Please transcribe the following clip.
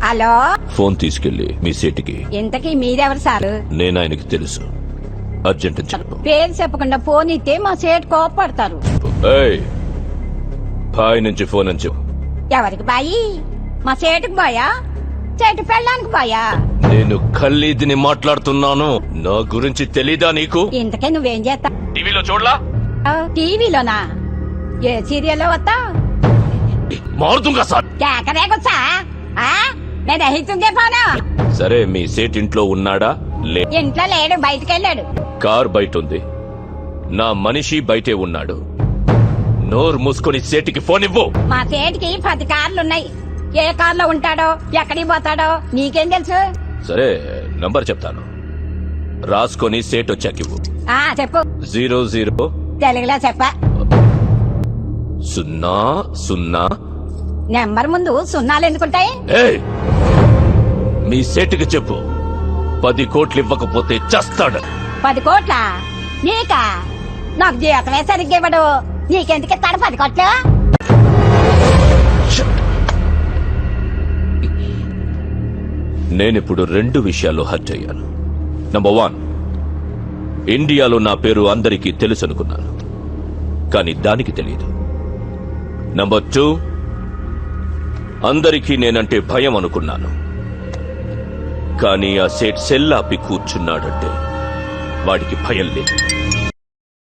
Hello, phone తీసుకెళ్లి మీ సీటుకి. ఇంతకీ మీరెవరు సారు? నేను ఆయనకి తెలుసు. అర్జెంట్ అని చెప్పు. పేరు చెప్పకుండా ఫోన్ ఇస్తే మా సేటు కోపడతారు. ఏయ్, బాయ్ నుంచి ఫోన్ అని చెప్పు. ఎవరికి బాయి? మా సేటుకు బాయా? సేటు పెళ్ళానికి బాయా? నేను ఖల్లీదిని మాట్లాడుతున్నాను. నా గురించి తెలీదా నీకు? ఇంతకే నువ్వేం చేస్తా? టీవీలో చూడలా? టీవీలోనా? ఏ సీరియల్లో వస్తా? మారుతుంగా సార్. కేకరేకొచ్చా? నేను రహితుందే పోను. సరే, మీ సేట్ ఇంట్లో ఉన్నాడా? ఇంట్లో లేడు, బయటకెళ్ళాడు. కార్ బయట ఉంది. నా మనిషి బయటే ఉన్నాడు. నోరు మూసుకొని సేటికి ఫోన్ ఇవ్వు. మా సేటికి 10 కార్లున్నాయి. ఏ కార్లో ఉంటాడో, ఎక్కడికి పోతాడో నీకేం తెలుసు? సరే, నంబర్ చెప్తాను, రాసుకొని సేట్ వచ్చాకివ్వు. చెప్పు. 00 తెలుగులో చెప్ప. 00. నెంబర్ ముందు సున్నాలు ఎందుకుంటాయి? మీ సేటుకి చెప్పు, 10 కోట్లు ఇవ్వకపోతే చస్తాడు. 10 కోట్ల? నీకా? నాకు జీవితమే సరిగ్గా ఇవ్వడు. నీకెందుకు ఇస్తాడు 10 కోట్లు? నేనిప్పుడు 2 విషయాల్లో హర్ట్ అయ్యాను. నంబర్ 1, ఇండియాలో నా పేరు అందరికీ తెలుసు అనుకున్నాను, కానీ దానికి తెలియదు. నంబర్ 2, అందరికీ నేనంటే భయం అనుకున్నాను, కానీ ఆ సేట్ సెల్లాపి కూర్చున్నాడంటే వాడికి భయం లేదు.